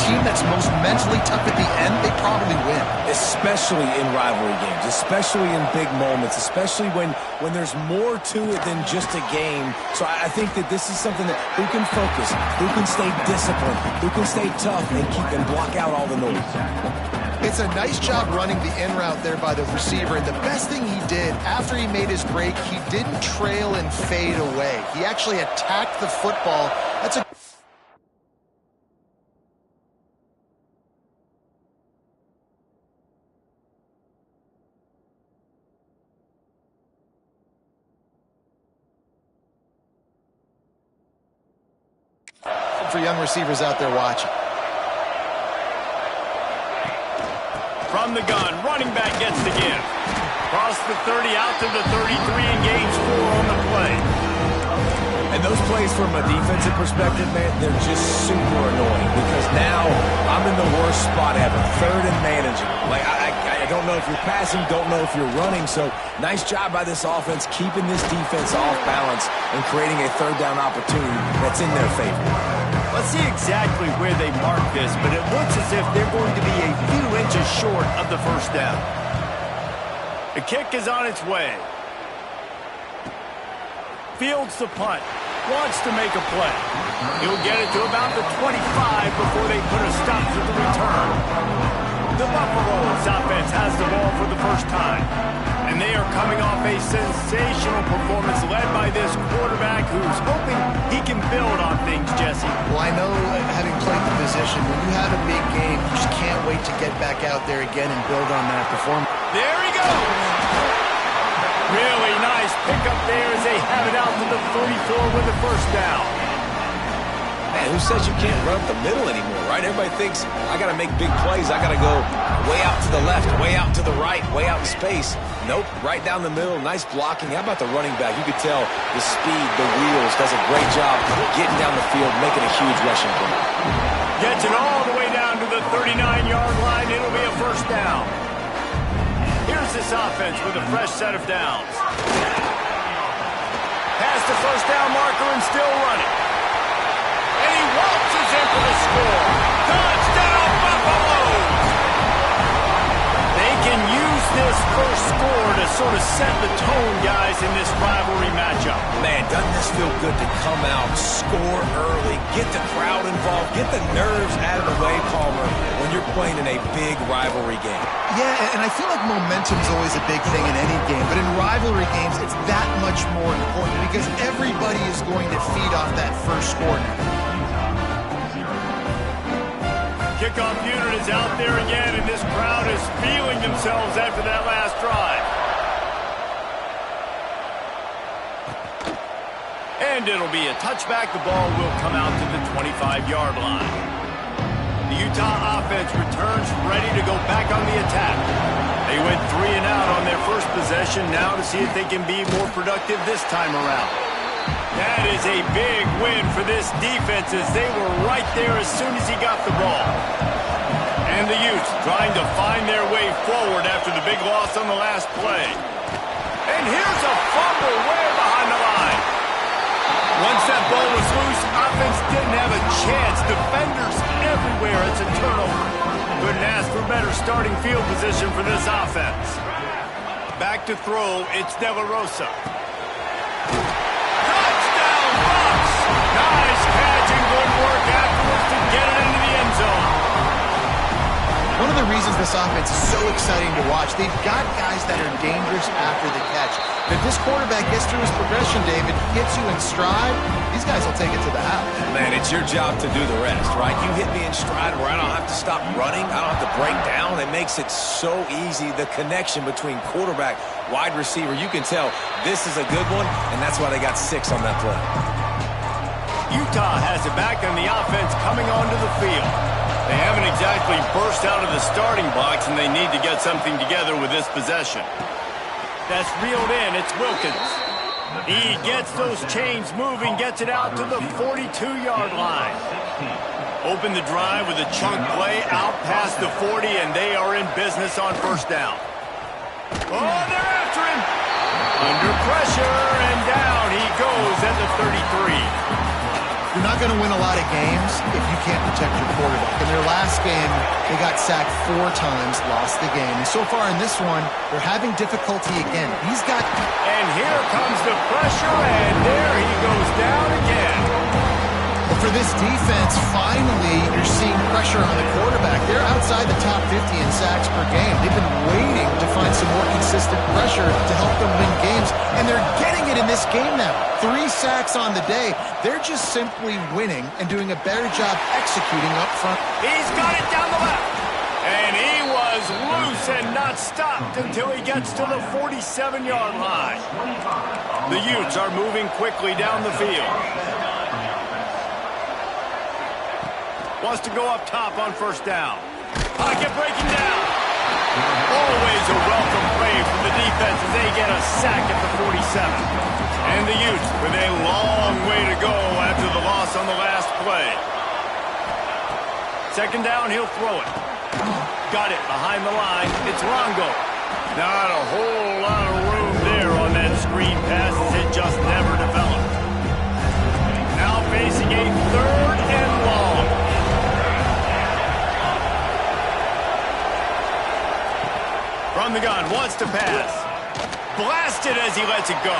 team that's most mentally tough at the end, they probably win. Especially in rivalry games, especially in big moments, especially when there's more to it than just a game. So I think that this is something that who can focus, who can stay disciplined, who can stay tough and block out all the noise. It's a nice job running the in route there by the receiver. And the best thing he did after he made his break, he didn't trail and fade away. He actually attacked the football. That's a for young receivers out there watching. From the gun, running back gets the give. Across the 30, out to the 33, and gains 4 on the play. And those plays from a defensive perspective, man, they're just super annoying because now I'm in the worst spot ever. Third and managing. Like, I don't know if you're passing, don't know if you're running. So nice job by this offense keeping this defense off balance and creating a third down opportunity that's in their favor. Let's see exactly where they mark this, but it looks as if they're going to be a few inches short of the first down. The kick is on its way. Fields the punt. Wants to make a play. He'll get it to about the 25 before they put a stop to the return. The Buffaloes offense has the ball for the first time. And they are coming off a sensational performance led by this quarterback who's hoping he can build on things, Jesse. Well, I know, having played the position, when you have a big game, you just can't wait to get back out there again and build on that performance. There he goes! Really nice pickup there as they have it out to the 34 with the first down. Man, who says you can't run up the middle anymore, right? Everybody thinks, I got to make big plays. I got to go way out to the left, way out to the right, way out in space. Nope, right down the middle. Nice blocking. How about the running back? You could tell the speed, the wheels, does a great job getting down the field, making a huge rushing play. Gets it all the way down to the 39-yard line. It'll be a first down. Here's this offense with a fresh set of downs. Past the first down marker and still running. And he waltzes in for the score. Touchdown, Buffaloes! They can use this first score to sort of set the tone, guys, in this rivalry matchup. Man, doesn't this feel good to come out, score early, get the crowd involved, get the nerves out of the way, Palmer, when you're playing in a big rivalry game. Yeah, and I feel like momentum is always a big thing in any game, but in rivalry games, it's that much more important because everybody is going to feed off that first score now. Kickoff unit is out there again, and this crowd is feeling themselves after that last drive. And it'll be a touchback. The ball will come out to the 25-yard line. The Utah offense returns ready to go back on the attack. They went 3 and out on their first possession, now to see if they can be more productive this time around. That is a big win for this defense as they were right there as soon as he got the ball. And the Utes trying to find their way forward after the big loss on the last play. And here's a fumble way behind the line. Once that ball was loose, offense didn't have a chance. Defenders everywhere. It's a turnover. Couldn't ask for better starting field position for this offense. Back to throw, it's De La Rosa. Touchdown, Bucs! Nice catch and good work afterwards to get it into the end zone. One of the reasons this offense is so exciting to watch, they've got guys that are dangerous after the catch. If this quarterback gets through his progression, David, hits you in stride, these guys will take it to the house. Man, it's your job to do the rest, right? You hit me in stride where I don't have to stop running. I don't have to break down. It makes it so easy, the connection between quarterback, wide receiver. You can tell this is a good one, and that's why they got 6 on that play. Utah has it back on the offense coming onto the field. They haven't exactly burst out of the starting blocks, and they need to get something together with this possession. That's reeled in. It's Wilkins. He gets those chains moving, gets it out to the 42-yard line. Open the drive with a chunk play out past the 40, and they are in business on first down. Oh, they're after him. Under pressure, and down he goes at the 33. You're not going to win a lot of games if you can't protect your quarterback. In their last game, they got sacked 4 times, lost the game. And so far in this one, they're having difficulty again. And here comes the pressure, and there he goes down again. But for this defense, finally, you're seeing pressure on the quarterback. They're outside the top 50 in sacks per game. They've been waiting to find some more consistent pressure to help them win games, and they're getting it in this game now. 3 sacks on the day. They're just simply winning and doing a better job executing up front. He's got it down the left. And he was loose and not stopped until he gets to the 47-yard line. The Utes are moving quickly down the field. Wants to go up top on first down. Pocket breaking down. Always a welcome play from the defense as they get a sack at the 47. And the Utes with a long way to go after the loss on the last play. Second down, he'll throw it. Got it behind the line. It's Longo. Not a whole lot of room there on that screen pass as it just never developed. Now facing a 3rd and long. From the gun, wants to pass. Blasted as he lets it go.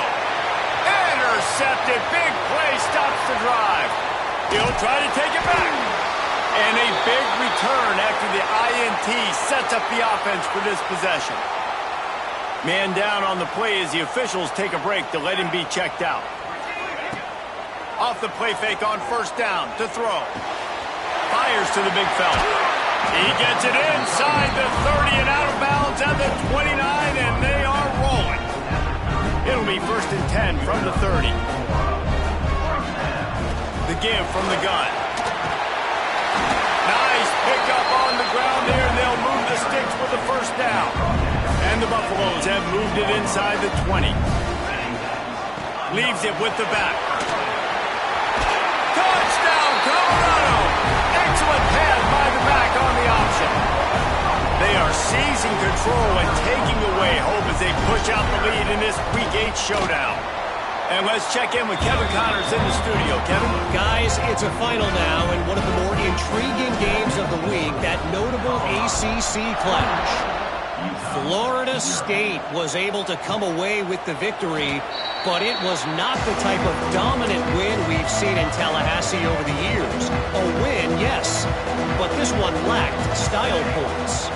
Intercepted. Big play stops the drive. He'll try to take it back. And a big return after the INT sets up the offense for this possession. Man down on the play as the officials take a break to let him be checked out. Off the play fake on first down to throw. Fires to the big fella. He gets it inside the 30 and out of bounds at the 29, and they are rolling. It'll be 1st and 10 from the 30. The give from the gun. Nice pickup on the ground there, and they'll move the sticks with the first down. And the Buffaloes have moved it inside the 20. Leaves it with the back. Touchdown, Colorado! Excellent pass by the back on the option. They are seizing control and taking away hope as they push out the lead in this Week 8 showdown. And let's check in with Kevin Connors in the studio. Kevin? Guys, it's a final now in one of the more intriguing games of the week, that notable ACC clash. Florida State was able to come away with the victory, but it was not the type of dominant win we've seen in Tallahassee over the years. A win, yes, but this one lacked style points.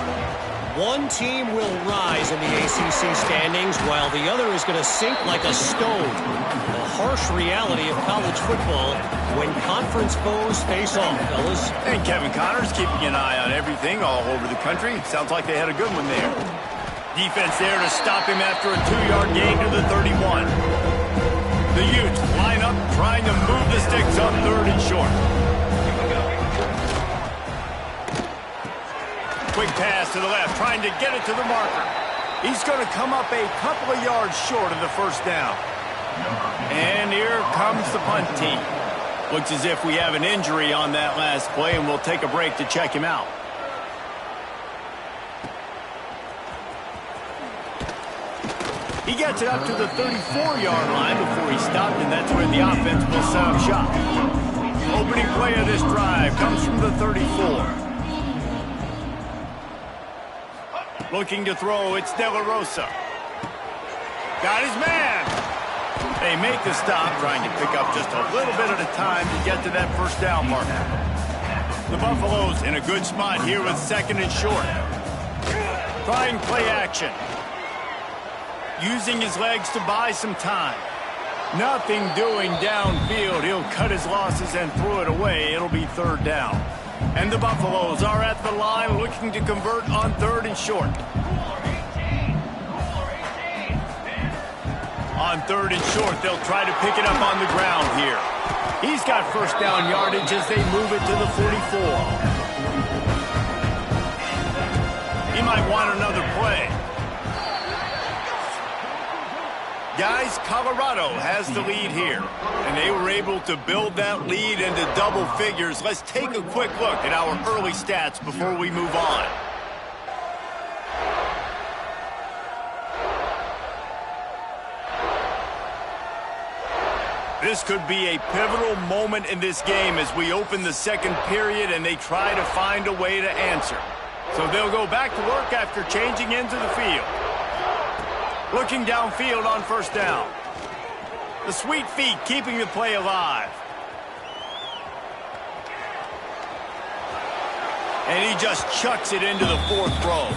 One team will rise in the ACC standings while the other is going to sink like a stone. The harsh reality of college football when conference foes face off, fellas. And Kevin Connors keeping an eye on everything all over the country. Sounds like they had a good one there. Defense there to stop him after a 2-yard gain to the 31. The Utes line up trying to move the sticks on 3rd and short. Quick pass to the left, trying to get it to the marker. He's going to come up a couple of yards short of the first down. And here comes the punt team. Looks as if we have an injury on that last play, and we'll take a break to check him out. He gets it up to the 34-yard line before he stopped, and that's where the offense will set up shop. Opening play of this drive comes from the 34. Looking to throw, it's De La Rosa. Got his man. They make the stop, trying to pick up just a little bit at a time to get to that first down marker. The Buffaloes in a good spot here with 2nd and short. Trying play action. Using his legs to buy some time. Nothing doing downfield. He'll cut his losses and throw it away. It'll be 3rd down. And the Buffaloes are at the line looking to convert on 3rd and short. On 3rd and short, they'll try to pick it up on the ground here. He's got first down yardage as they move it to the 44. He might want another play. Guys, Colorado has the lead here, and they were able to build that lead into double figures. Let's take a quick look at our early stats before we move on. This could be a pivotal moment in this game as we open the second period and they try to find a way to answer. So they'll go back to work after changing into the field. Looking downfield on first down. The sweet feet keeping the play alive. And he just chucks it into the fourth row.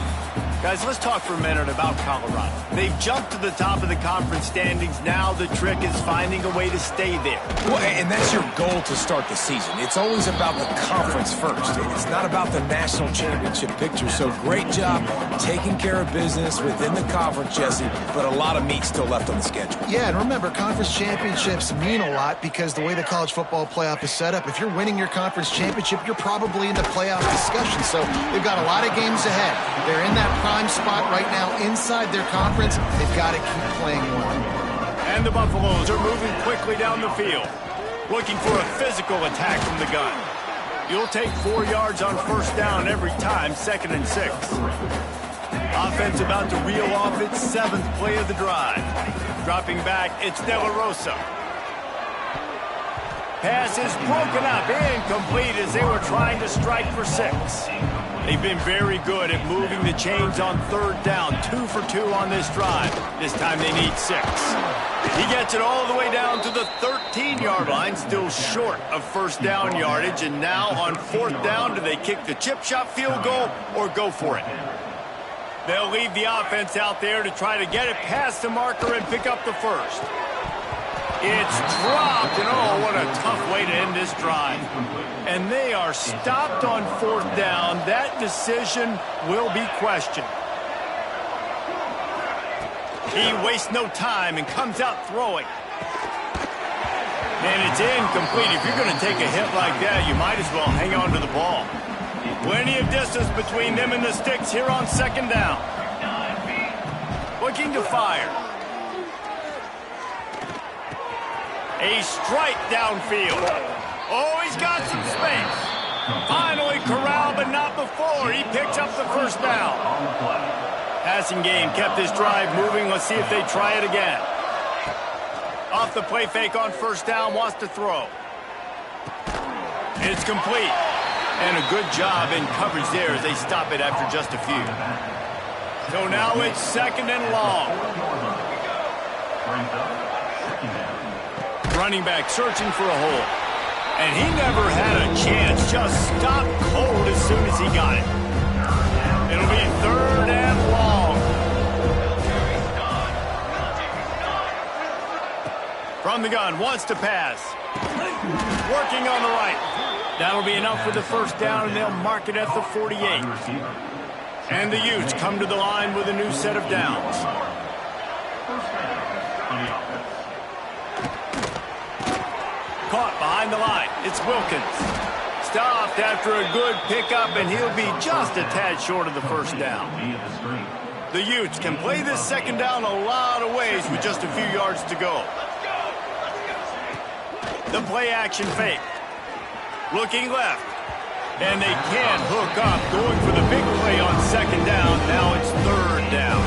Guys, let's talk for a minute about Colorado. They've jumped to the top of the conference standings. Now the trick is finding a way to stay there. Well, and that's your goal to start the season. It's always about the conference first. It's not about the national championship picture. So great job taking care of business within the conference, Jesse, but a lot of meat still left on the schedule. Yeah, and remember, conference championships mean a lot because the way the college football playoff is set up, if you're winning your conference championship, you're probably in the playoff discussion. So they've got a lot of games ahead. They're in that prime spot right now inside their conference. They've got to keep playing well. And the Buffaloes are moving quickly down the field, looking for a physical attack from the gun. You'll take 4 yards on first down every time, 2nd and 6. Offense about to reel off its 7th play of the drive. Dropping back, it's De La Rosa. Pass is broken up, incomplete as they were trying to strike for 6. They've been very good at moving the chains on third down. 2 for 2 on this drive. This time they need 6. He gets it all the way down to the 13-yard line, still short of first down yardage. And now on 4th down, do they kick the chip shot field goal or go for it? They'll leave the offense out there to try to get it past the marker and pick up the first. It's dropped, and oh, what a tough way to end this drive. And they are stopped on 4th down. That decision will be questioned. He wastes no time and comes out throwing. And it's incomplete. If you're going to take a hit like that, you might as well hang on to the ball. Plenty of distance between them and the sticks here on 2nd down. Looking to fire. A strike downfield. Oh, he's got some space. Finally corralled, but not before. He picks up the first down. Passing game kept this drive moving. Let's see if they try it again. Off the play fake on first down, wants to throw. It's complete. And a good job in coverage there as they stop it after just a few. So now it's 2nd and long. Running back searching for a hole. And he never had a chance. Just stopped cold as soon as he got it. It'll be 3rd and long. From the gun, wants to pass. Working on the right. That'll be enough for the first down, and they'll mark it at the 48. And the Utes come to the line with a new set of downs. Caught behind the line. It's Wilkins. Stopped after a good pickup, and he'll be just a tad short of the first down. The Utes can play this 2nd down a lot of ways with just a few yards to go. The play action fake. Looking left. And they can't hook up. Going for the big play on 2nd down. Now it's 3rd down.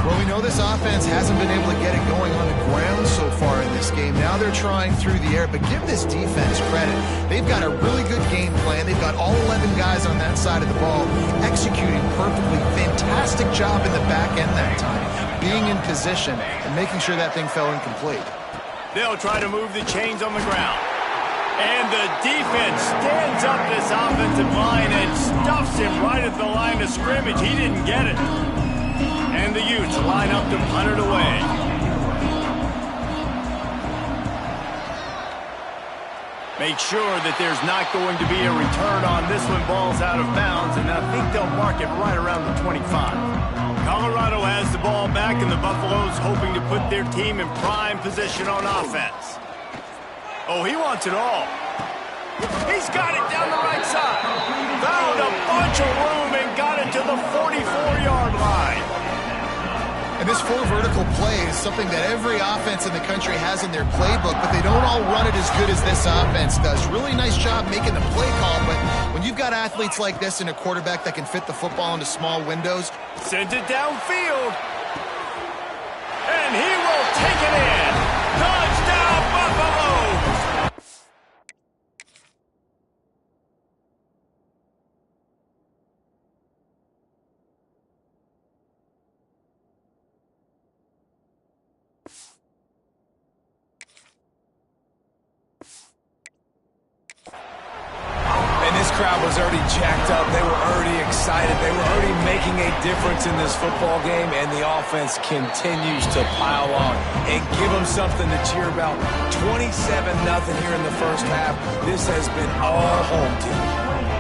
Well, we know this offense hasn't been able to get it going on the ground so far in this game. Now they're trying through the air, but give this defense credit. They've got a really good game plan. They've got all 11 guys on that side of the ball executing perfectly. Fantastic job in the back end that time, being in position and making sure that thing fell incomplete. They'll try to move the chains on the ground. And the defense stands up this offensive line and stuffs him right at the line of scrimmage. He didn't get it. And the Utes line up to punt it away. Make sure that there's not going to be a return on this one. Ball's out of bounds, and I think they'll mark it right around the 25. Colorado has the ball back, and the Buffaloes hoping to put their team in prime position on offense. Oh, he wants it all. He's got it down the right side. Found a bunch of room and got it to the 44-yard line. And this 4 vertical play is something that every offense in the country has in their playbook, but they don't all run it as good as this offense does. Really nice job making the play call, but when you've got athletes like this and a quarterback that can fit the football into small windows. Sends it downfield. And he will take it in. Touchdown, Buffalo! crowd was already jacked up. They were already excited. They were already making a difference in this football game, and the offense continues to pile on and give them something to cheer about. 27-0 here in the first half. This has been all home team.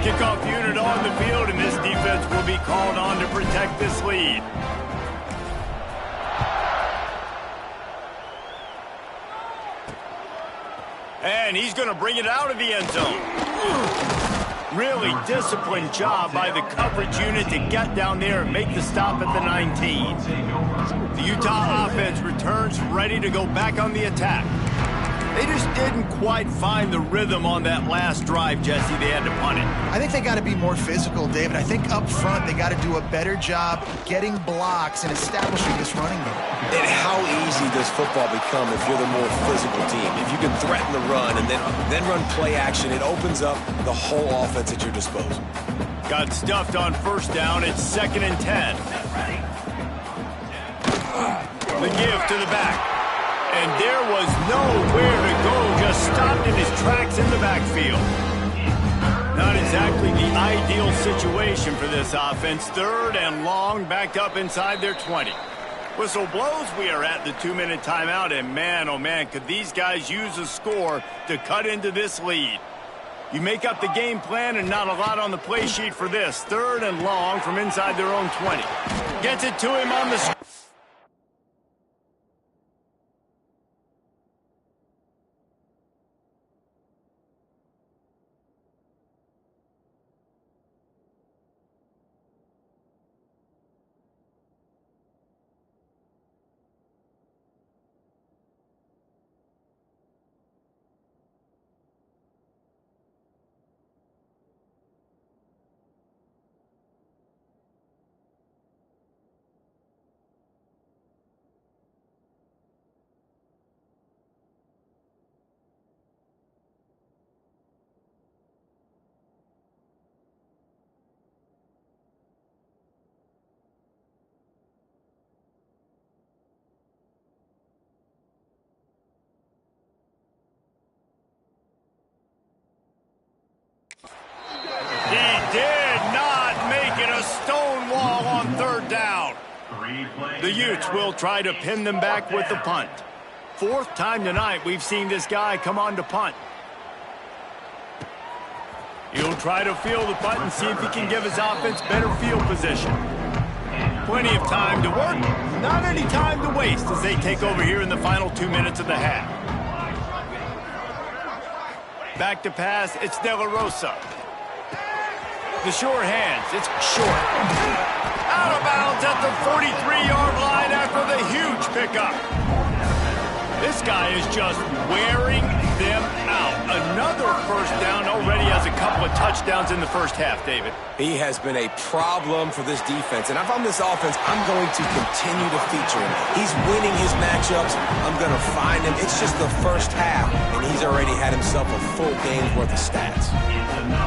Kickoff unit on the field, and this defense will be called on to protect this lead. And he's going to bring it out of the end zone. Really disciplined job by the coverage unit to get down there and make the stop at the 19. The Utah offense returns ready to go back on the attack. They just didn't quite find the rhythm on that last drive, Jesse. They had to punt it. I think they got to be more physical, David. I think up front they got to do a better job getting blocks and establishing this running game. And how easy does football become if you're the more physical team? If you can threaten the run and then run play action, it opens up the whole offense at your disposal. Got stuffed on first down. It's 2nd and 10. The give to the back. And there was nowhere to go, just stopped in his tracks in the backfield. Not exactly the ideal situation for this offense. 3rd and long, backed up inside their 20. Whistle blows, we are at the 2-minute timeout, and man, oh man, could these guys use a score to cut into this lead. You make up the game plan and not a lot on the play sheet for this. 3rd and long from inside their own 20. Gets it to him on the... Did not make it a stone wall on 3rd down. The Utes will try to pin them back with the punt. 4th time tonight we've seen this guy come on to punt. He'll try to field the punt and see if he can give his offense better field position. Plenty of time to work, not any time to waste as they take over here in the final 2 minutes of the half. Back to pass, it's De La Rosa. The sure hands, it's short. Out of bounds at the 43-yard line after the huge pickup. This guy is just wearing them out. Another first down, already has a couple of touchdowns in the first half, David. He has been a problem for this defense. And if I'm this offense, I'm going to continue to feature him. He's winning his matchups. I'm going to find him. It's just the first half, and he's already had himself a full game's worth of stats.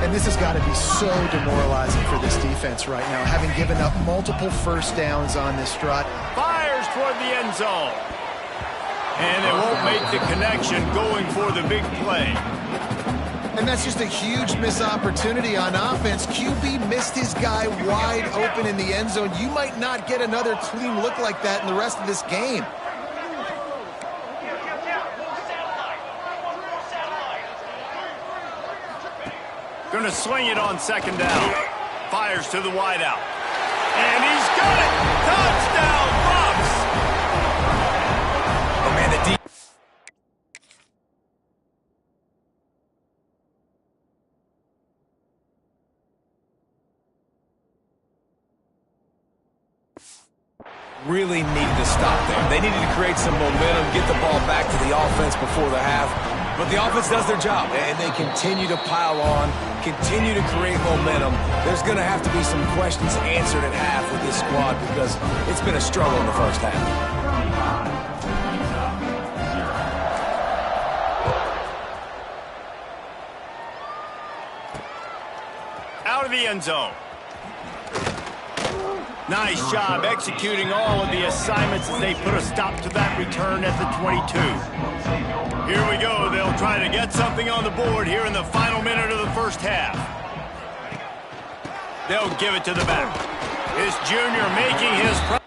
And this has got to be so demoralizing for this defense right now, having given up multiple first downs on this drive. Fires toward the end zone. And they won't make the connection going for the big play. And that's just a huge missed opportunity on offense. QB missed his guy wide open in the end zone. You might not get another clean look like that in the rest of this game. Going to sling it on 2nd down. Fires to the wideout. And he's got it! Touchdown, Bucks! Oh, man, the deep... Really needed to stop there. They needed to create some momentum, get the ball back to the offense before the half. But the offense does their job, and they continue to pile on, continue to create momentum. There's going to have to be some questions answered at half with this squad because it's been a struggle in the first half. Out of the end zone. Nice job executing all of the assignments as they put a stop to that return at the 22. Here we go. They'll try to get something on the board here in the final minute of the first half. They'll give it to the back. His junior making his...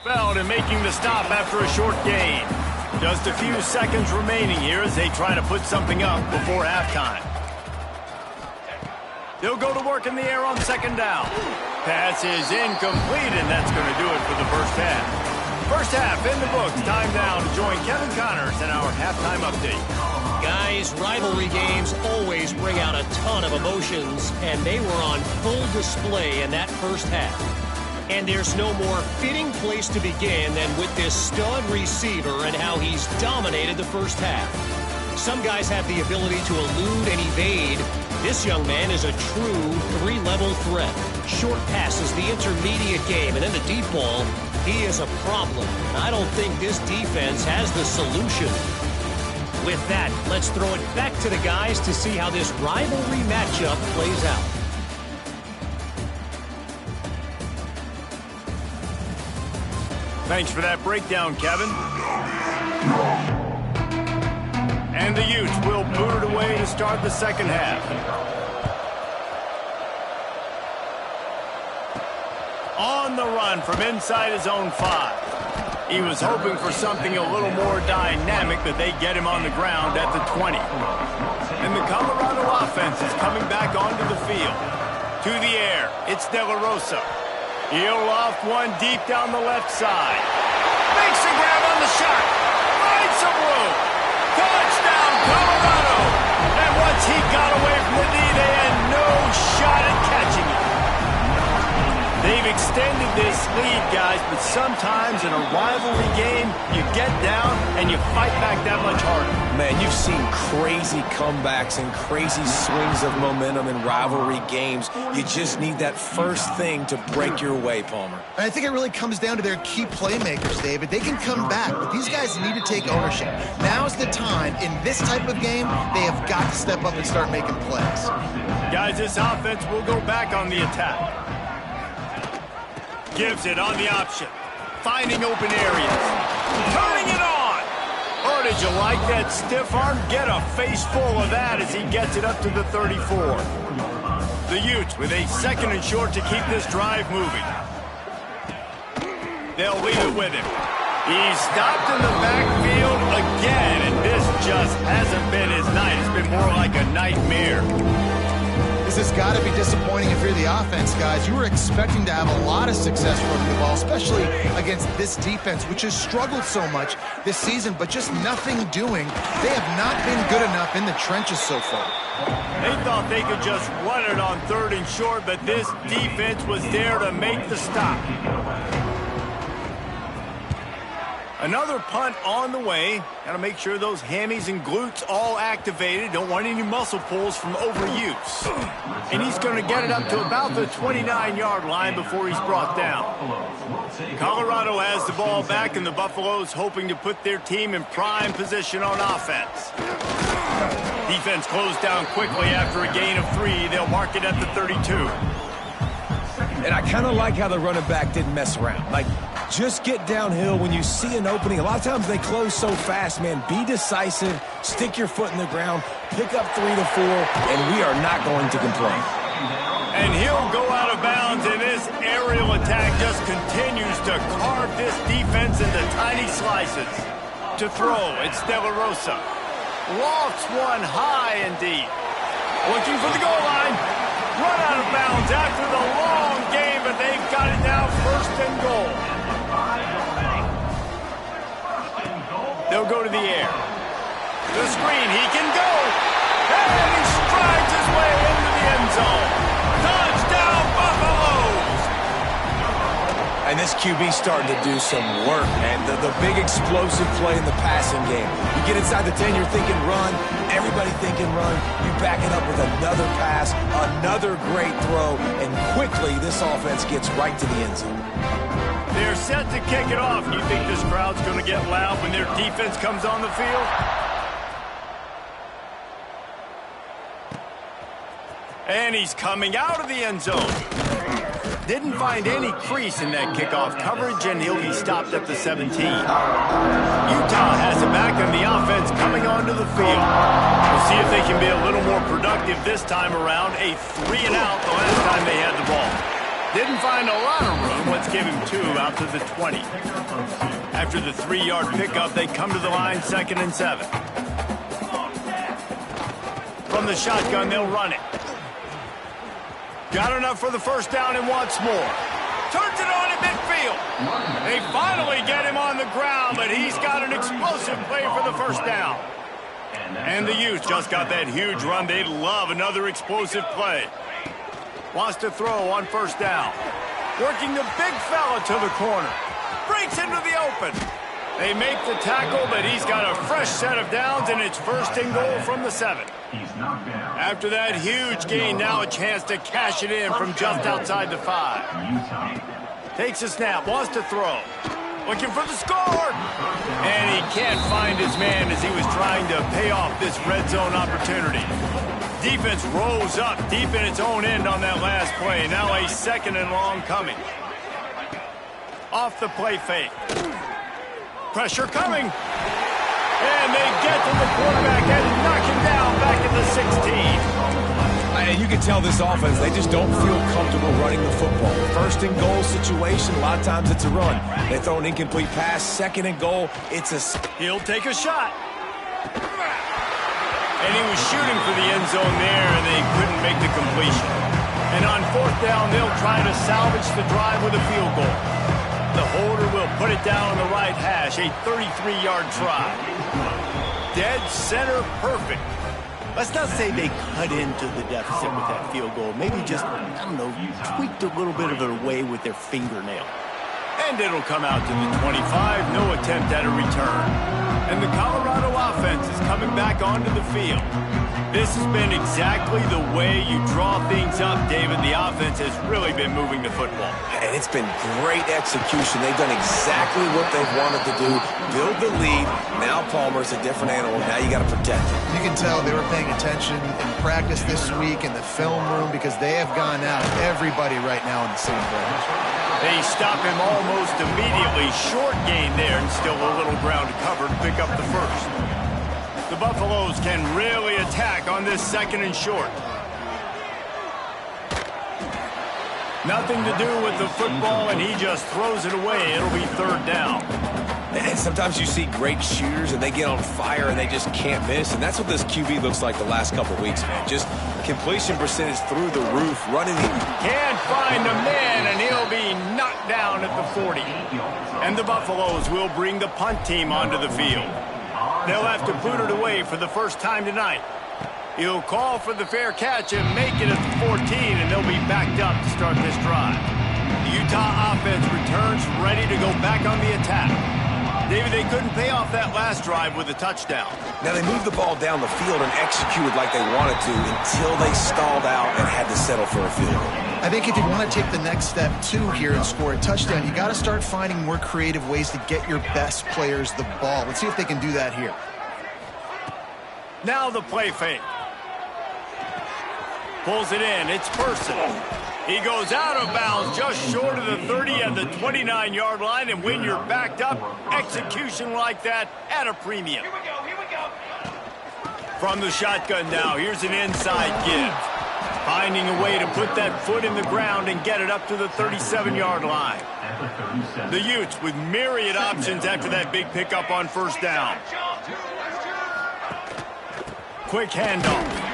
Belt and making the stop after a short gain. Just a few seconds remaining here as they try to put something up before halftime. They'll go to work in the air on second down. Pass is incomplete, and that's going to do it for the first half. First half in the books. Time now to join Kevin Connors in our halftime update. Guys, rivalry games always bring out a ton of emotions, and they were on full display in that first half. And there's no more fitting place to begin than with this stud receiver and how he's dominated the first half. Some guys have the ability to elude and evade. This young man is a true three-level threat. Short passes, the intermediate game, and then the deep ball. He is a problem. And I don't think this defense has the solution. With that, let's throw it back to the guys to see how this rivalry matchup plays out. Thanks for that breakdown, Kevin. And the Utes will boot it away to start the second half. On the run from inside his own 5. He was hoping for something a little more dynamic, but they get him on the ground at the 20. And the Colorado offense is coming back onto the field. To the air, it's De La Rosa. He'll loft one deep down the left side. Makes a grab on the shot. Finds some room. Touchdown, Colorado. And once he got away from the knee, they had no shot at catching it. They've extended this lead, guys, but sometimes in a rivalry game, you get down and you fight back that much harder. Man, you've seen crazy comebacks and crazy swings of momentum in rivalry games. You just need that first thing to break your way, Palmer. And I think it really comes down to their key playmakers, David. They can come back, but these guys need to take ownership. Now's the time. In this type of game, they have got to step up and start making plays. Guys, this offense will go back on the attack. Gives it on the option. Finding open areas. Turning it on. Oh, did you like that stiff arm? Get a face full of that as he gets it up to the 34. The Utes with a second and short to keep this drive moving. They'll leave it with him. He's stopped in the backfield again, and this just hasn't been his night. It's been more like a nightmare. This has got to be disappointing if you're the offense, guys. You were expecting to have a lot of success running the ball, especially against this defense, which has struggled so much this season, but just nothing doing. They have not been good enough in the trenches so far. They thought they could just run it on third and short, but this defense was there to make the stop. Another punt on the way. Got to make sure those hammies and glutes all activated. Don't want any muscle pulls from overuse. And he's going to get it up to about the 29-yard line before he's brought down. Colorado has the ball back, and the Buffaloes hoping to put their team in prime position on offense. Defense closed down quickly after a gain of 3. They'll mark it at the 32. And I kind of like how the running back didn't mess around. Like, Just get downhill when you see an opening. A lot of times they close so fast, man. Be decisive, stick your foot in the ground, pick up 3 to 4, and we are not going to complain. And he'll go out of bounds, and this aerial attack just continues to carve this defense into tiny slices. To throw, it's De La Rosa. Lofts one high and deep. Looking for the goal line. Run out of bounds after the long game, but they've got it now, 1st and goal. They'll go to the air. The screen, he can go. And he strides his way into the end zone. Touchdown, Buffaloes! And this QB's starting to do some work, man. The big explosive play in the passing game. You get inside the 10, you're thinking run. Everybody thinking run. You back it up with another pass, another great throw, and quickly this offense gets right to the end zone. They're set to kick it off. You think this crowd's going to get loud when their defense comes on the field? And he's coming out of the end zone. Didn't find any crease in that kickoff coverage, and he'll be stopped at the 17. Utah has it back on the offense coming onto the field. We'll see if they can be a little more productive this time around. A 3-and-out the last time they had the ball. Didn't find a lot of room. Let's give him 2 out to the 20. After the 3-yard pickup, they come to the line 2nd and 7. From the shotgun, they'll run it. Got enough for the 1st down and wants more. Turns it on at midfield. They finally get him on the ground, but he's got an explosive play for the 1st down. And the Utes just got that huge run. They'd love another explosive play. Wants to throw on 1st down. Working the big fella to the corner. Breaks into the open. They make the tackle, but he's got a fresh set of downs, and it's 1st and goal from the 7. After that huge gain, now a chance to cash it in from just outside the 5. Takes a snap, wants to throw. Looking for the score. And he can't find his man as he was trying to pay off this red zone opportunity. Defense rose up deep in its own end on that last play. Now a 2nd and long coming. Off the play fake. Pressure coming. And they get to the quarterback and knock him down back at the 16. And you can tell this offense, they just don't feel comfortable running the football. 1st and goal situation, a lot of times it's a run. They throw an incomplete pass. 2nd and goal, it's a... He'll take a shot. And he was shooting for the end zone there, and they couldn't make the completion. And on 4th down, they'll try to salvage the drive with a field goal. The holder will put it down on the right hash, a 33-yard try. Dead center perfect. Let's not say they cut into the deficit with that field goal. Maybe just, I don't know, tweaked a little bit of it away with their fingernail. And it'll come out to the 25, no attempt at a return. And the Colorado offense is coming back onto the field. This has been exactly the way you draw things up, David. The offense has really been moving the football. And it's been great execution. They've done exactly what they've wanted to do. Build the lead. Now Palmer's a different animal. Now you got to protect him. You can tell they were paying attention in practice this week in the film room because they have gone out everybody right now in the same place. They stop him almost immediately. Short gain there and still a little ground to cover to pick up the 1st. The Buffaloes can really attack on this 2nd and short. Nothing to do with the football, and he just throws it away. It'll be 3rd down. And sometimes you see great shooters, and they get on fire, and they just can't miss. And that's what this QB looks like the last couple of weeks, man. Just completion percentage through the roof, running the... Can't find a man, and he'll be knocked down at the 40. And the Buffaloes will bring the punt team onto the field. They'll have to boot it away for the 1st time tonight. He'll call for the fair catch and make it at the 14, and they'll be backed up to start this drive. The Utah offense returns ready to go back on the attack. David, they couldn't pay off that last drive with a touchdown. Now, they moved the ball down the field and executed like they wanted to until they stalled out and had to settle for a field goal. I think if you want to take the next step, too, here and score a touchdown, you got to start finding more creative ways to get your best players the ball. Let's see if they can do that here. Now the play fake. Pulls it in. It's personal. He goes out of bounds just short of the 30 and the 29-yard line, and when you're backed up, execution like that at a premium. Here we go. From the shotgun now, here's an inside give. Finding a way to put that foot in the ground and get it up to the 37-yard line. The Utes with myriad options after that big pickup on first down. Quick handoff.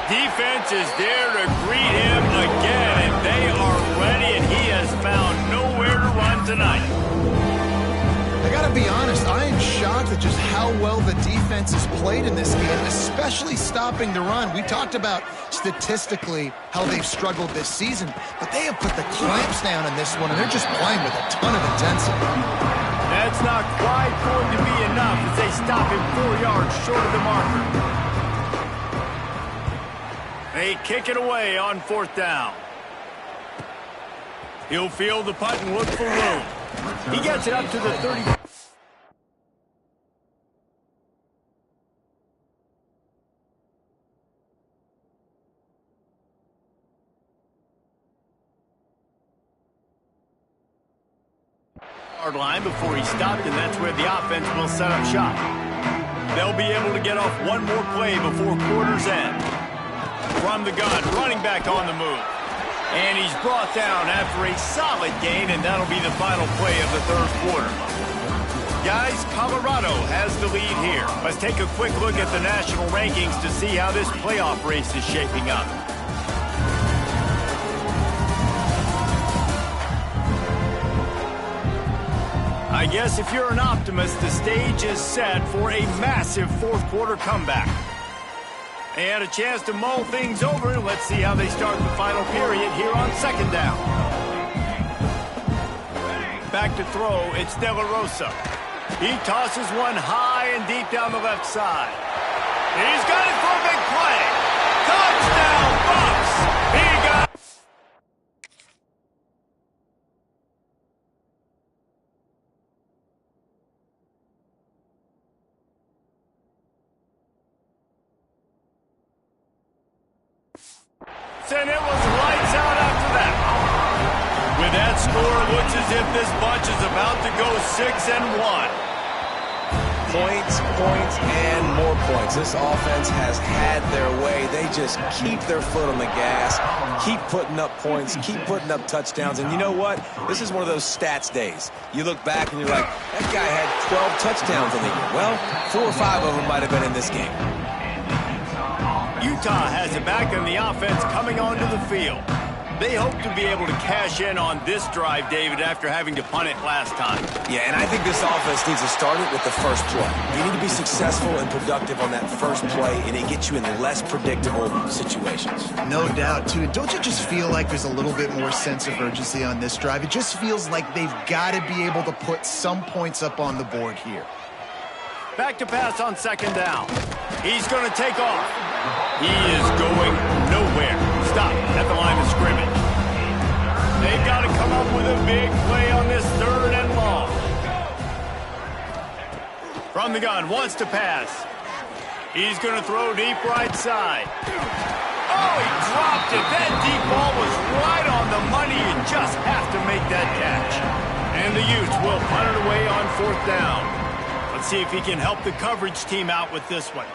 Defense is there to greet him again, and they are ready, and he has found nowhere to run tonight. I got to be honest, I am shocked at just how well the defense has played in this game, especially stopping the run. We talked about statistically how they've struggled this season, but they have put the clamps down in this one, and they're just playing with a ton of intensity. That's not quite going to be enough as they stop him 4 yards short of the marker. They kick it away on fourth down. He'll field the punt and look for room. He gets it up to the 30. Yard line before he stopped, and that's where the offense will set up shop. They'll be able to get off one more play before quarter's end. From the gun, running back on the move. And he's brought down after a solid gain, and that'll be the final play of the third quarter. Guys, Colorado has the lead here. Let's take a quick look at the national rankings to see how this playoff race is shaping up. I guess if you're an optimist, the stage is set for a massive fourth quarter comeback. They had a chance to mull things over, and let's see how they start the final period here on second down. Back to throw, it's De La Rosa. He tosses one high and deep down the left side. He's got it for a big play. Touchdown, Bucs! He got it. And it was lights out after that. With that score, it looks as if this bunch is about to go 6-1. Points, and more points. This offense has had their way. They just keep their foot on the gas, keep putting up points, keep putting up touchdowns. And you know what? This is one of those stats days. You look back and you're like, that guy had 12 touchdowns in the year. Well, 4 or 5 of them might have been in this game. Utah has it back, and the offense coming onto the field. They hope to be able to cash in on this drive, David, after having to punt it last time. Yeah, and I think this offense needs to start it with the first play. You need to be successful and productive on that first play, and it gets you in less predictable situations. No doubt, too. Don't you just feel like there's a little bit more sense of urgency on this drive? It just feels like they've got to be able to put some points up on the board here. Back to pass on second down. He's going to take off. He is going nowhere. Stop at the line of scrimmage. They've got to come up with a big play on this third and long. From the gun, wants to pass. He's going to throw deep right side. Oh, he dropped it. That deep ball was right on the money. You just have to make that catch. And the Utes will punt it away on fourth down. Let's see if he can help the coverage team out with this one.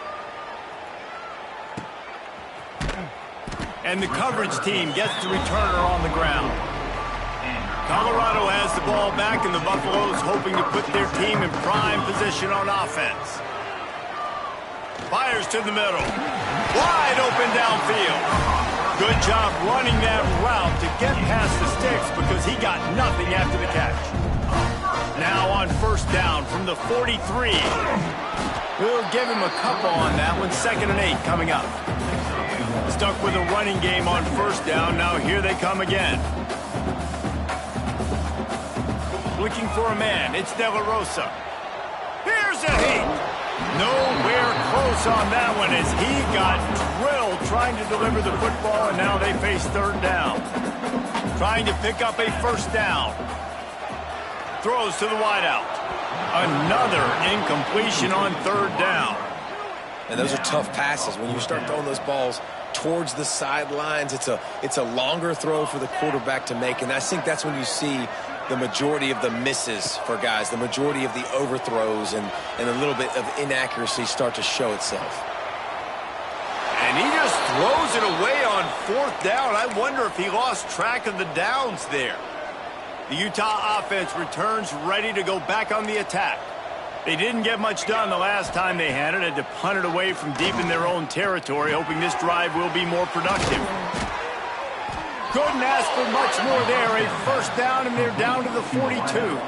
And the coverage team gets the returner on the ground. Colorado has the ball back, and the Buffaloes hoping to put their team in prime position on offense. Fires to the middle. Wide open downfield. Good job running that route to get past the sticks because he got nothing after the catch. Now on first down from the 43. We'll give him a couple on that one. 2nd and 8 coming up. Stuck with a running game on first down. Now here they come again. Looking for a man. It's De La Rosa. Here's a heat. Nowhere close on that one as he got drilled trying to deliver the football, and now they face third down. Trying to pick up a first down. Throws to the wideout. Another incompletion on third down. And those are tough passes. When you start throwing those balls towards the sidelines. It's a longer throw for the quarterback to make, and I think that's when you see the majority of the misses for guys, the majority of the overthrows and a little bit of inaccuracy start to show itself. And he just throws it away on 4th down. I wonder if he lost track of the downs there. The Utah offense returns ready to go back on the attack. They didn't get much done the last time they had it. Had to punt it away from deep in their own territory, hoping this drive will be more productive. Couldn't ask for much more there. A 1st down, and they're down to the 42.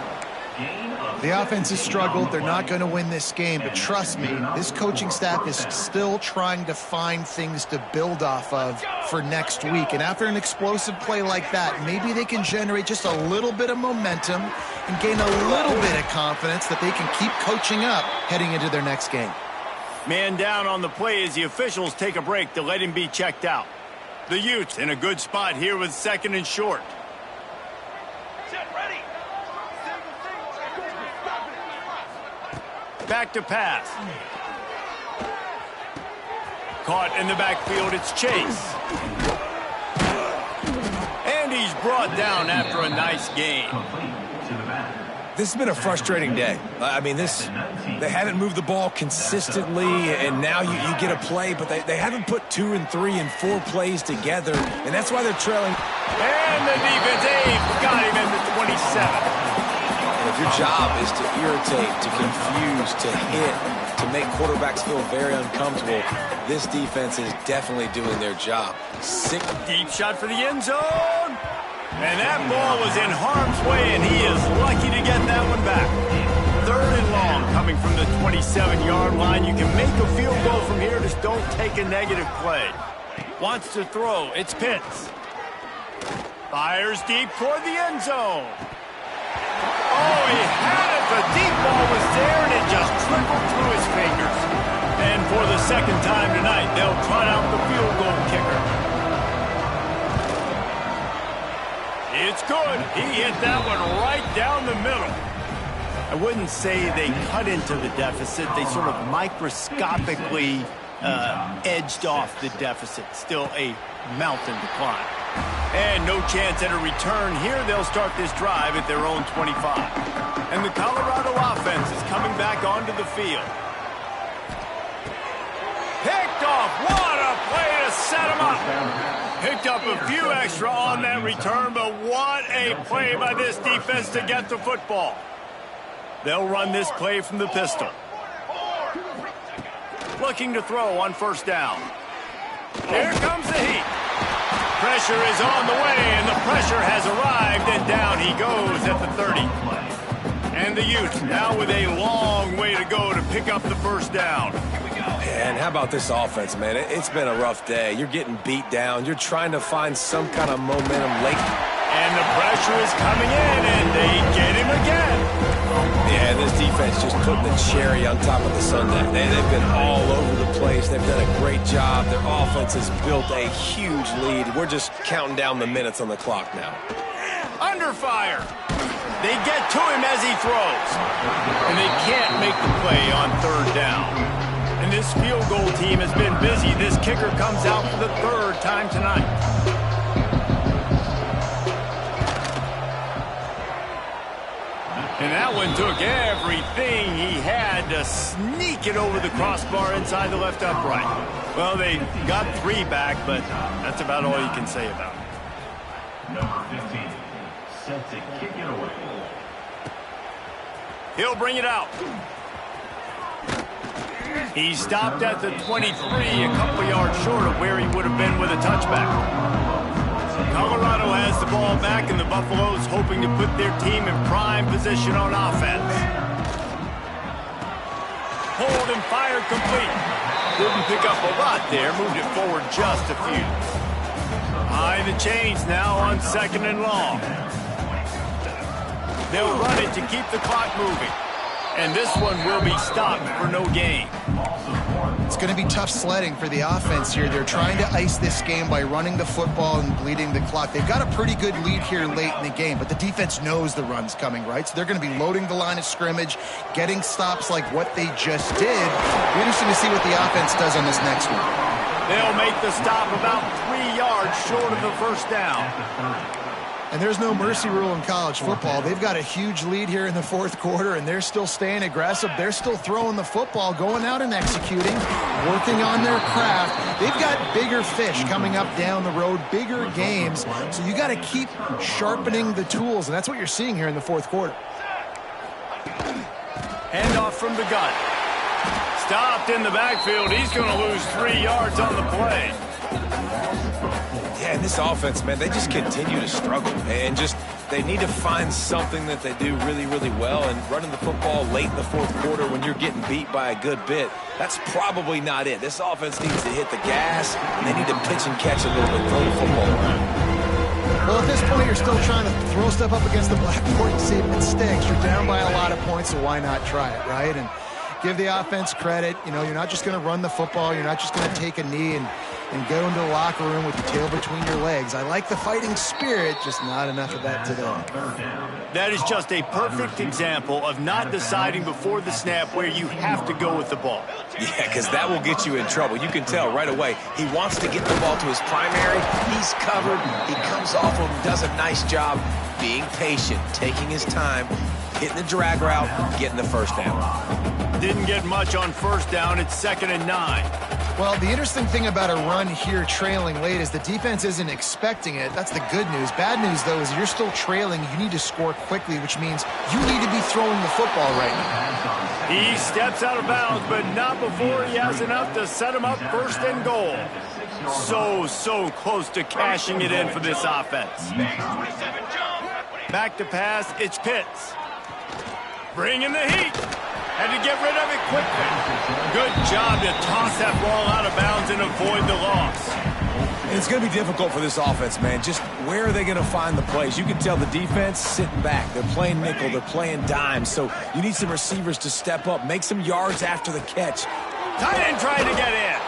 The offense has struggled. They're not going to win this game, but trust me, this coaching staff is still trying to find things to build off of for next week. And after an explosive play like that, maybe they can generate just a little bit of momentum and gain a little bit of confidence that they can keep coaching up heading into their next game. Man down on the play as the officials take a break to let him be checked out. The Utes in a good spot here with 2nd and short. Back to pass. Caught in the backfield, it's Chase. And he's brought down after a nice game. This has been a frustrating day. I mean, they haven't moved the ball consistently, and now you get a play, but they haven't put 2 and 3 and 4 plays together, and that's why they're trailing. And the defense, got him in the 27. If your job is to irritate, to confuse, to hit, to make quarterbacks feel very uncomfortable, this defense is definitely doing their job. Deep shot for the end zone. And that ball was in harm's way, and he is lucky to get that one back. 3rd and long coming from the 27-yard line. You can make a field goal from here, just don't take a negative play. Wants to throw, it's Pitts. Fires deep toward the end zone. Oh, he had it. The deep ball was there, and it just trickled through his fingers. And for the 2nd time tonight, they'll trot out the field goal kicker. It's good. He hit that one right down the middle. I wouldn't say they cut into the deficit. They sort of microscopically edged off the deficit. Still a mountain to climb. And no chance at a return here. They'll start this drive at their own 25. And the Colorado offense is coming back onto the field. Picked off. What a play to set him up. Picked up a few extra on that return, but what a play by this defense to get the football. They'll run this play from the pistol. Looking to throw on 1st down. Here comes the heat. Pressure is on the way, and the pressure has arrived, and down he goes at the 30. And the Utes now with a long way to go to pick up the 1st down. And how about this offense, man? It's been a rough day. You're getting beat down. You're trying to find some kind of momentum late. And the pressure is coming in, and they get him again. Yeah, this defense just putting the cherry on top of the sundae. They've been all over the place. They've done a great job. Their offense has built a huge lead. We're just counting down the minutes on the clock now. Under fire. They get to him as he throws. And they can't make the play on 3rd down. And this field goal team has been busy. This kicker comes out for the 3rd time tonight. And that one took everything he had to sneak it over the crossbar inside the left upright. Well, they got 3 back, but that's about all you can say about it. Number 15, set to kick it away. He'll bring it out. He stopped at the 23, a couple yards short of where he would have been with a touchback. Colorado has the ball back, and the Buffaloes hoping to put their team in prime position on offense. Hold and fired complete. Didn't pick up a lot there, moved it forward just a few. High the chains now on 2nd and long. They'll run it to keep the clock moving. And this one will be stopped for no gain. It's going to be tough sledding for the offense here. They're trying to ice this game by running the football and bleeding the clock. They've got a pretty good lead here late in the game, but the defense knows the run's coming, right? So they're going to be loading the line of scrimmage, getting stops like what they just did. Be interesting to see what the offense does on this next one. They'll make the stop about 3 yards short of the first down. And there's no mercy rule in college football. They've got a huge lead here in the fourth quarter, and they're still staying aggressive. They're still throwing the football, going out and executing, working on their craft. They've got bigger fish coming up down the road, bigger games. So you got to keep sharpening the tools, and that's what you're seeing here in the fourth quarter. Handoff from the gun. Stopped in the backfield. He's going to lose 3 yards on the play. Yeah, and this offense, man, they just continue to struggle. And just, they need to find something that they do really, really well. And running the football late in the fourth quarter when you're getting beat by a good bit, that's probably not it. This offense needs to hit the gas, and they need to pitch and catch a little bit, throw the football around. Well, at this point, you're still trying to throw stuff up against the blackboard and see if it sticks. You're down by a lot of points, so why not try it, right? And give the offense credit. You know, you're not just going to run the football. You're not just going to take a knee and go into the locker room with your tail between your legs. I like the fighting spirit, just not enough of that today. That is just a perfect example of not deciding before the snap where you have to go with the ball. Yeah, because that will get you in trouble. You can tell right away. He wants to get the ball to his primary. He's covered. He comes off him, does a nice job being patient, taking his time, hitting the drag route, getting the first down. Didn't get much on first down. It's 2nd and 9. Well, the interesting thing about a run here trailing late is the defense isn't expecting it. That's the good news. Bad news, though, is you're still trailing. You need to score quickly, which means you need to be throwing the football right now. He steps out of bounds, but not before he has enough to set him up 1st and goal. So close to cashing it in for this offense. Back to pass, it's Pitts. Bringing the heat. Had to get rid of it quickly. Good job to toss that ball out of bounds and avoid the loss. And it's going to be difficult for this offense, man. Just where are they going to find the plays? You can tell the defense sitting back. They're playing nickel. They're playing dime. So you need some receivers to step up, make some yards after the catch. Tight end trying to get in.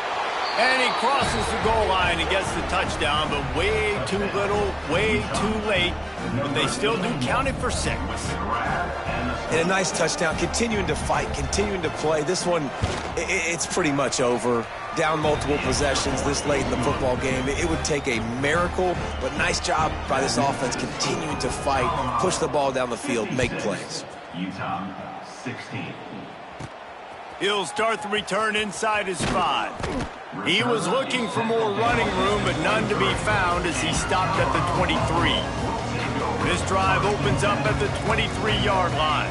And he crosses the goal line and gets the touchdown, but way too little, way too late. But they still do count it for 6. And a nice touchdown, continuing to fight, continuing to play. This one, it's pretty much over. Down multiple possessions this late in the football game. It would take a miracle, but nice job by this offense continuing to fight, push the ball down the field, make plays. Utah 16. He'll start the return inside his 5. He was looking for more running room, but none to be found as he stopped at the 23. This drive opens up at the 23-yard line.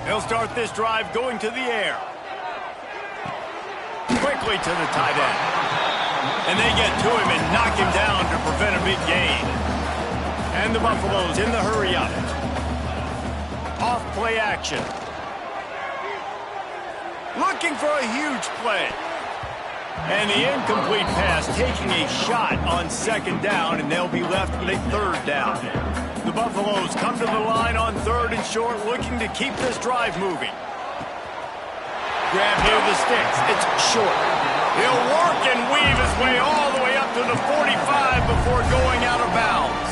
He'll start this drive going to the air. Quickly to the tight end. And they get to him and knock him down to prevent a big gain. And the Buffaloes in the hurry up. Off play action. Looking for a huge play. And the incomplete pass taking a shot on 2nd down, and they'll be left with a 3rd down. The Buffaloes come to the line on 3rd and short, looking to keep this drive moving. Grab near the sticks. It's short. He'll work and weave his way all the way up to the 45 before going out of bounds.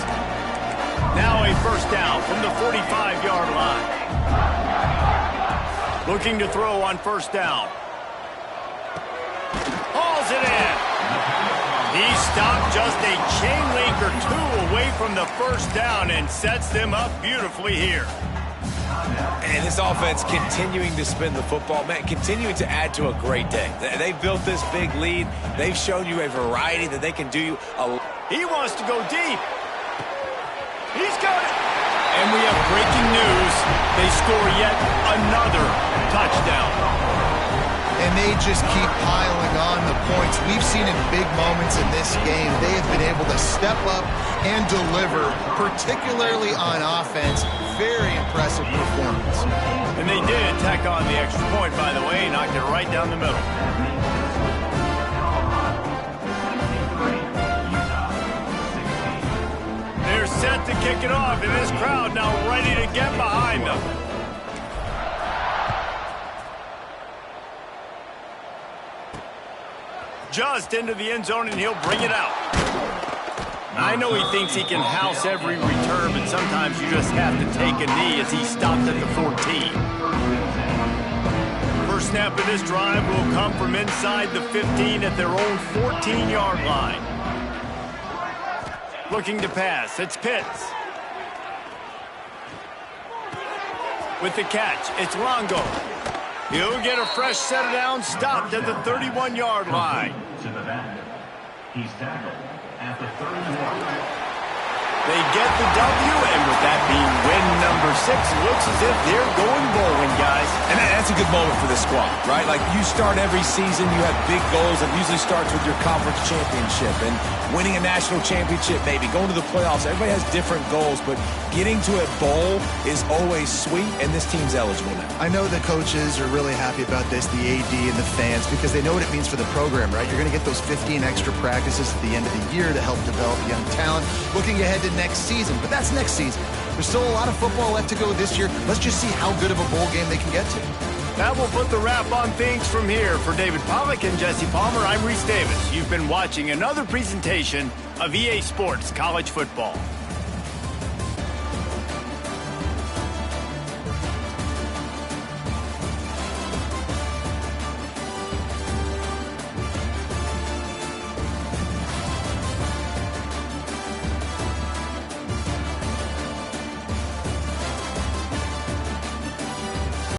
Now a 1st down from the 45-yard line. Looking to throw on 1st down. Hauls it in. He stopped just a chain link or 2 away from the 1st down and sets them up beautifully here. And this offense continuing to spin the football, man, continuing to add to a great day. They've built this big lead. They've shown you a variety that they can do. He wants to go deep. He's got it. And we have breaking news. They score yet another touchdown. And they just keep piling on the points. We've seen in big moments in this game, they have been able to step up and deliver, particularly on offense. Very impressive performance. And they did tack on the extra point, by the way, knocked it right down the middle. They're set to kick it off, and this crowd now ready to get behind them. Just into the end zone, and he'll bring it out. I know he thinks he can house every return, but sometimes you just have to take a knee as he stopped at the 14. 1st First snap of this drive will come from inside the 15 at their own 14-yard line. Looking to pass, it's Pitts. With the catch, it's Longo. He'll get a fresh set of downs stopped at the 31-yard line. To the back. He's tackled at the 30-yard. They get the W, and with that being win number 6, looks as if they're going bowling, guys. And that's a good moment for the squad, right? Like, you start every season, you have big goals. It usually starts with your conference championship and winning a national championship, maybe going to the playoffs. Everybody has different goals, but getting to a bowl is always sweet, and this team's eligible now. I know the coaches are really happy about this, the AD and the fans, because they know what it means for the program, right? You're going to get those 15 extra practices at the end of the year to help develop young talent. Looking ahead to next season, but that's next season. There's still a lot of football left to go this year. Let's just see how good of a bowl game they can get to. That will put the wrap on things from here. For David Pollack and Jesse Palmer, I'm Reese Davis. You've been watching another presentation of EA Sports College Football.